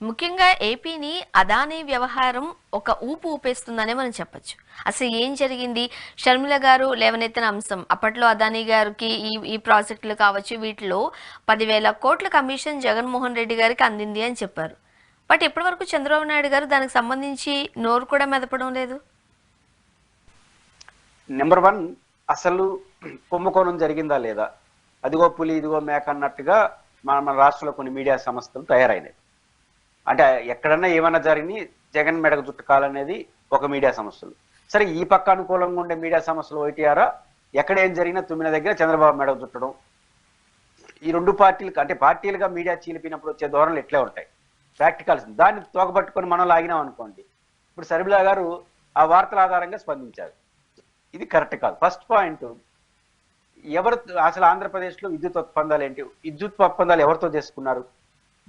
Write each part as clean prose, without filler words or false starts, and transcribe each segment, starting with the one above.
ముఖ్యంగా ఏపీని అదానీ వ్యవహారం ఒక ఊపు ఊపేస్తుందనే మనం చెప్పొచ్చు. అసలు ఏం జరిగింది? షర్మిల గారు లేవనెత్తిన అంశం అప్పట్లో అదానీ గారికి ఈ ప్రాజెక్టులు కావచ్చు వీటిలో 10,000 కోట్ల కమిషన్ జగన్మోహన్ రెడ్డి గారికి అందింది అని చెప్పారు. బట్ ఇప్పటి వరకు చంద్రబాబు నాయుడు గారు దానికి సంబంధించి నోరు కూడా మెదపడం లేదు. నెంబర్ 1 అసలు కుంభకోణం జరిగిందా లేదా, అదిగో పులి ఇదిగో మేక అన్నట్టుగా మన రాష్ట్రంలో కొన్ని మీడియా సంస్థలు తయారైనవి. అంటే ఎక్కడన్నా ఏమన్నా జరిగి జగన్ మెడకు చుట్టుకాలనేది ఒక మీడియా సంస్థలు. సరే, ఈ పక్క అనుకూలంగా ఉండే మీడియా సంస్థలు ఓటీఆరా ఎక్కడ ఏం జరిగినా తుమ్మిన దగ్గర చంద్రబాబు మెడకు చుట్టడం. ఈ రెండు పార్టీలకు అంటే పార్టీలుగా మీడియా చీలిపినప్పుడు వచ్చే ధోరణులు ఎట్లే ఉంటాయి. ప్రాక్టికల్స్ దాన్ని తోకబట్టుకొని మనం లాగినాం అనుకోండి. ఇప్పుడు షర్మిల గారు ఆ వార్తల ఆధారంగా స్పందించారు. ఇది కరెక్ట్ కాదు. ఫస్ట్ పాయింట్, ఎవరు అసలు ఆంధ్రప్రదేశ్లో విద్యుత్ ఒప్పందాలు ఏంటి? విద్యుత్ ఒప్పందాలు ఎవరితో చేసుకున్నారు?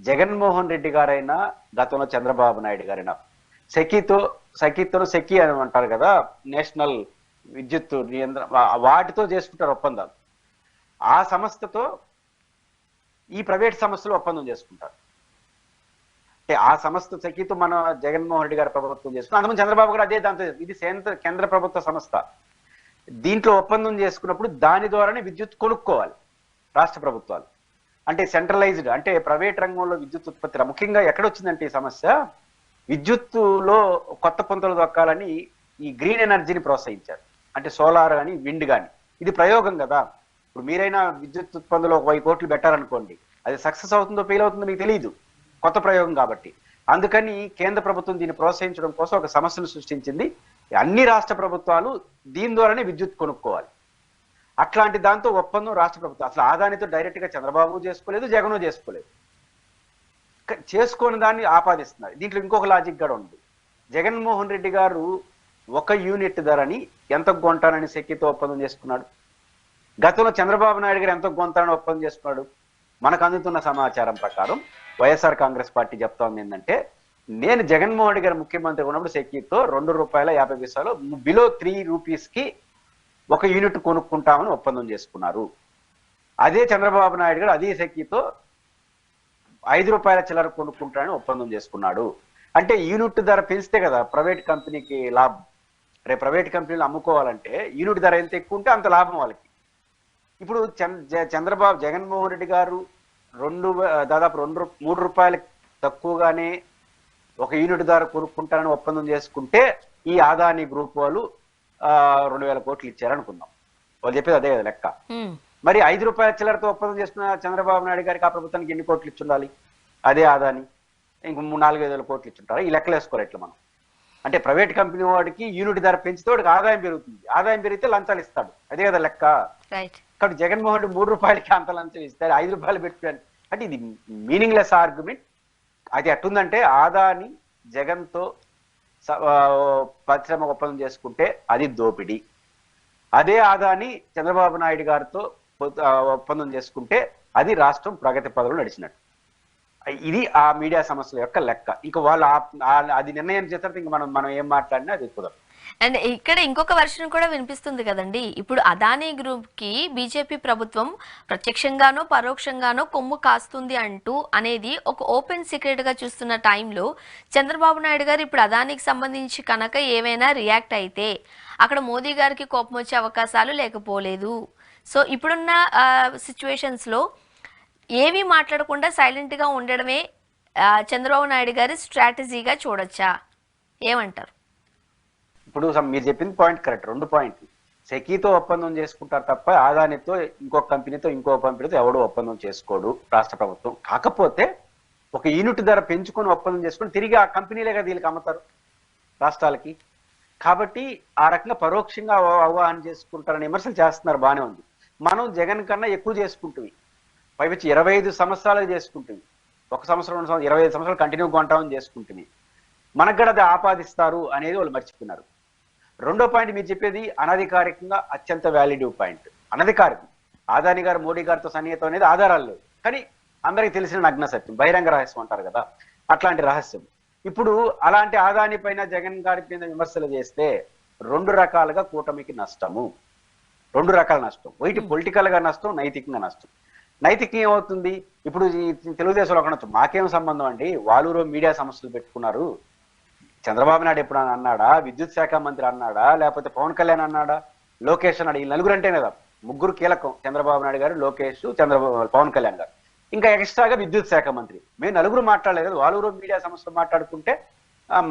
జగన్మోహన్ రెడ్డి గారైనా, గతంలో చంద్రబాబు నాయుడు గారైనా సెకీ అని అంటారు కదా, నేషనల్ విద్యుత్ నియంత్రణ, వాటితో చేసుకుంటారు ఒప్పందాలు. ఆ సంస్థతో ఈ ప్రైవేట్ సంస్థలు ఒప్పందం చేసుకుంటారు. అంటే ఆ సంస్థ సెకీతో మన జగన్మోహన్ రెడ్డి గారి ప్రభుత్వం చేసుకున్నారు. అంతకుముందు చంద్రబాబు గారు అదే దాంతో, ఇది కేంద్ర ప్రభుత్వ సంస్థ. దీంట్లో ఒప్పందం చేసుకున్నప్పుడు దాని ద్వారానే విద్యుత్ కొనుక్కోవాలి రాష్ట్ర ప్రభుత్వాలు. అంటే సెంట్రలైజ్డ్, అంటే ప్రైవేట్ రంగంలో విద్యుత్ ఉత్పత్తి ముఖ్యంగా ఎక్కడొచ్చిందంటే ఈ సమస్య, విద్యుత్తులో కొత్త పొంతలు దొక్కాలని ఈ గ్రీన్ ఎనర్జీని ప్రోత్సహించారు. అంటే సోలార్ కానీ విండ్ కానీ, ఇది ప్రయోగం కదా. ఇప్పుడు మీరైనా విద్యుత్ ఉత్పత్తిలో 1,000 కోట్లు పెట్టారనుకోండి, అది సక్సెస్ అవుతుందో ఫెయిల్ అవుతుందో మీకు తెలియదు, కొత్త ప్రయోగం కాబట్టి. అందుకని కేంద్ర ప్రభుత్వం దీన్ని ప్రోత్సహించడం కోసం ఒక సమస్యను సృష్టించింది. అన్ని రాష్ట్ర ప్రభుత్వాలు దీని ద్వారానే విద్యుత్ కొనుక్కోవాలి. అట్లాంటి దాంతో ఒప్పందం రాష్ట్ర ప్రభుత్వం అసలు ఆదానితో డైరెక్ట్ గా చంద్రబాబు చేసుకోలేదు, జగను చేసుకోలేదు. చేసుకుని దాన్ని ఆపాదిస్తున్నారు. దీంట్లో ఇంకొక లాజిక్ కూడా ఉంది. జగన్మోహన్ రెడ్డి గారు 1 యూనిట్ ధరని ఎంత కొంటానని సెక్కితో ఒప్పందం చేసుకున్నాడు. గతంలో చంద్రబాబు నాయుడు గారు ఎంత కొంటానని ఒప్పందం చేసుకున్నాడు. మనకు అందుతున్న సమాచారం ప్రకారం వైఎస్ఆర్ కాంగ్రెస్ పార్టీ చెప్తా ఉంది ఏంటంటే, నేను జగన్మోహన్ రెడ్డి గారు ముఖ్యమంత్రి ఉన్నప్పుడు సెక్కితో ₹2.50 బిలో 3 రూపీస్కి 1 యూనిట్ కొనుక్కుంటామని ఒప్పందం చేసుకున్నారు. అదే చంద్రబాబు నాయుడు గారు అదే సెక్కితో ₹5 చిల్లర కొనుక్కుంటానని ఒప్పందం చేసుకున్నాడు. అంటే యూనిట్ ధర పెంచితే కదా ప్రైవేట్ కంపెనీకి లాభం. రేపు ప్రైవేట్ కంపెనీలు అమ్ముకోవాలంటే యూనిట్ ధర ఎంత ఎక్కువ ఉంటే అంత లాభం వాళ్ళకి. ఇప్పుడు జగన్మోహన్ రెడ్డి గారు దాదాపు 3 రూపాయలు తక్కువగానే 1 యూనిట్ ధర కొనుక్కుంటారని ఒప్పందం చేసుకుంటే ఈ అదానీ గ్రూప్ వాళ్ళు 2,000 కోట్లు ఇచ్చారనుకుందాం. వాళ్ళు చెప్పేది అదే కదా లెక్క. మరి ₹5 చిల్లరతో ఒప్పందం చేసుకున్న చంద్రబాబు నాయుడు గారికి ఆ ప్రభుత్వానికి ఎన్ని కోట్లు ఇచ్చుండాలి? అదే అదానీ ఇంక 4,000 కోట్లు ఇచ్చుంటారా? ఈ లెక్కలు వేసుకోరు ఎట్లా మనం. అంటే ప్రైవేట్ కంపెనీ వాడికి యూనిట్ ధర పెంచితే వాడికి ఆదాయం పెరుగుతుంది, ఆదాయం పెరిగితే లంచాలు ఇస్తాడు, అదే కదా లెక్క. కాబట్టి జగన్మోహన్ రెడ్డి 3 రూపాయలకి అంత లంచం ఇస్తారు, ₹5 పెట్టుకోండి అంటే ఇది మీనింగ్లెస్ ఆర్గ్యుమెంట్. అది ఎట్టుందంటే, ఆదాని జగన్తో పరిశ్రమ ఒప్పందం చేసుకుంటే అది దోపిడీ. అదే ఆదాని చంద్రబాబు నాయుడు గారితో ఒప్పందం చేసుకుంటే అది రాష్ట్రం ప్రగతి పదవులు నడిచినట్టు. ఇది ఆ మీడియా సమస్యల యొక్క లెక్క. ఇంకా వాళ్ళు అది నిర్ణయం చేస్తారు. ఇంకా మనం ఏం మాట్లాడినా అది కుదరదు. అండ్ ఇక్కడ ఇంకొక వర్షన్ కూడా వినిపిస్తుంది కదండి. ఇప్పుడు అదానీ గ్రూప్ కి బీజేపీ ప్రభుత్వం ప్రత్యక్షంగానో పరోక్షంగానో కొమ్ము కాస్తుంది అంటూ అనేది ఒక ఓపెన్ సీక్రెట్ గా చూస్తున్న టైంలో చంద్రబాబు నాయుడు గారు ఇప్పుడు అదానీకి సంబంధించి కనుక ఏమైనా రియాక్ట్ అయితే అక్కడ మోదీ గారికి కోపం వచ్చే అవకాశాలు లేకపోలేదు. సో ఇప్పుడున్న సిచ్యువేషన్స్ లో ఏమీ మాట్లాడకుండా సైలెంట్ గా ఉండడమే చంద్రబాబు నాయుడు గారి స్ట్రాటజీగా చూడొచ్చా? ఏమంటారు? ఇప్పుడు మీరు చెప్పింది పాయింట్ కరెక్ట్. 2 పాయింట్లు. సెకీతో ఒప్పందం చేసుకుంటారు తప్ప ఆదానితో ఇంకొక కంపెనీతో ఎవడో ఒప్పందం చేసుకోడు రాష్ట్ర ప్రభుత్వం. కాకపోతే 1 యూనిట్ ధర పెంచుకొని ఒప్పందం చేసుకుని తిరిగి ఆ కంపెనీలే కదా వీళ్ళకి అమ్ముతారు రాష్ట్రాలకి. కాబట్టి ఆ రకంగా పరోక్షంగా అవగాహన చేసుకుంటారని విమర్శలు చేస్తున్నారు, బాగానే ఉంది. మనం జగన్ కన్నా ఎక్కువ చేసుకుంటుంది, పైవచ్చి 25 సంవత్సరాలు చేసుకుంటుంది. 1 సంవత్సరం 2 సంవత్సరాలు 25 సంవత్సరాలు కంటిన్యూగా కొంటామని చేసుకుంటుంది. మనకు కూడా అది ఆపాదిస్తారు అనేది వాళ్ళు మర్చిపోయినారు. 2వ పాయింట్ మీరు చెప్పేది అనధికారికంగా అత్యంత వ్యాలిడ్ పాయింట్. అనధికారికం ఆదాని గారు మోడీ గారితో సన్నిహితం అనేది ఆధారాలు లేవు, కానీ అందరికి తెలిసిన నగ్న సత్యం, బహిరంగ రహస్యం అంటారు కదా, అట్లాంటి రహస్యం. ఇప్పుడు అలాంటి ఆదాని పైన జగన్ గారి పైన విమర్శలు చేస్తే 2 రకాలుగా కూటమికి నష్టము. 2 రకాల నష్టం. ఒకటి పొలిటికల్ గా నష్టం, నైతికంగా నష్టం. నైతికం ఏమవుతుంది? ఇప్పుడు ఈ తెలుగుదేశంలో ఒకనొచ్చు మాకేం సంబంధం అండి, వాళ్ళూరు మీడియా సమస్యలు పెట్టుకున్నారు. చంద్రబాబు నాయుడు ఎప్పుడు అన్నాడా? విద్యుత్ శాఖ మంత్రి అన్నాడా? లేకపోతే పవన్ కళ్యాణ్ అన్నాడా? లోకేష్ అన్నాడు? ఈ నలుగురు అంటేనే కదా, ముగ్గురు కీలకం, చంద్రబాబు నాయుడు గారు, లోకేష్, పవన్ కళ్యాణ్ గారు, ఇంకా ఎక్స్ట్రాగా విద్యుత్ శాఖ మంత్రి. మేము నలుగురు మాట్లాడలేదు కదా, వాళ్ళూరు మీడియా సమస్యలు మాట్లాడుకుంటే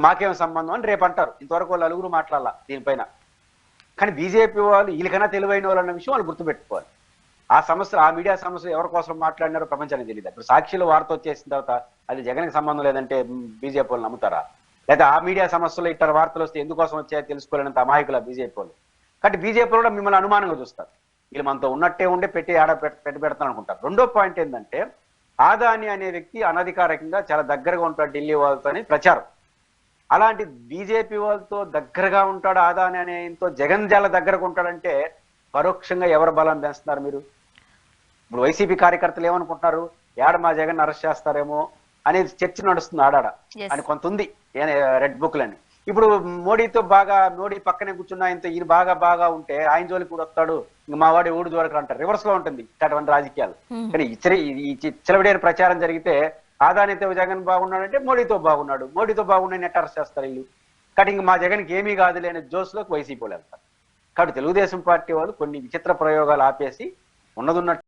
మాకేం సంబంధం అని రేపు అంటారు. ఇంతవరకు వాళ్ళు నలుగురు మాట్లాడాల దీనిపైన. కానీ బీజేపీ వాళ్ళు వీళ్ళకైనా తెలివైన వాళ్ళు అన్న విషయం వాళ్ళు గుర్తుపెట్టుకోవాలి. ఆ సమస్యలు, ఆ మీడియా సమస్యలు ఎవరి కోసం మాట్లాడినారో ప్రపంచానికి తెలియదు. ఇప్పుడు సాక్షిలో వార్త వచ్చేసిన తర్వాత అది జగన్కి సంబంధం లేదంటే బీజేపీ వాళ్ళు నమ్ముతారా? లేదా ఆ మీడియా సమస్యలు ఇతర వార్తలు వస్తే ఎందుకోసం వచ్చాయో తెలుసుకోలేనంత అమాయకుల బీజేపీ వాళ్ళు. కాబట్టి బీజేపీ కూడా మిమ్మల్ని అనుమానంగా చూస్తారు. వీళ్ళు మనతో ఉన్నట్టే ఉండే పెట్టి పెడతాను అనుకుంటారు. రెండో పాయింట్ ఏంటంటే, ఆదాని అనే వ్యక్తి అనధికారికంగా చాలా దగ్గరగా ఉంటాడు ఢిల్లీ వాళ్ళతో అని ప్రచారం. అలాంటి బీజేపీ వాళ్ళతో దగ్గరగా ఉంటాడు ఆదాని అనేతో జగన్ చాలా దగ్గరగా ఉంటాడంటే పరోక్షంగా ఎవరు బలం పెంచుతున్నారు మీరు? ఇప్పుడు వైసీపీ కార్యకర్తలు ఏమనుకుంటున్నారు, ఏడ మా జగన్ అరెస్ట్ చేస్తారేమో అనేది చర్చ నడుస్తుంది ఆడాడ అని కొంత ఉంది రెడ్ బుక్లని. ఇప్పుడు మోడీ పక్కనే కూర్చున్న ఆయనతో ఈయన బాగా ఉంటే ఆయన జోలికి కూడా వస్తాడు, ఇంక మా వాడి ఊడు దొరకరు అంటారు. రివర్స్ లో ఉంటుంది అటువంటి రాజకీయాలు. కానీ ఈ చిలవిడైన ప్రచారం జరిగితే ఆదానితో జగన్ బాగున్నాడంటే మోడీతో బాగున్నాడు నెట్ అరెస్ట్ చేస్తారు వీళ్ళు. కాబట్టి ఇంక మా జగన్కి ఏమీ కాదు లేని జోస్లోకి వైసీపీ వాళ్ళు వెళ్తారు. కాబట్టి తెలుగుదేశం పార్టీ వాళ్ళు కొన్ని విచిత్ర ప్రయోగాలు ఆపేసి ఉన్నదున్నట్టు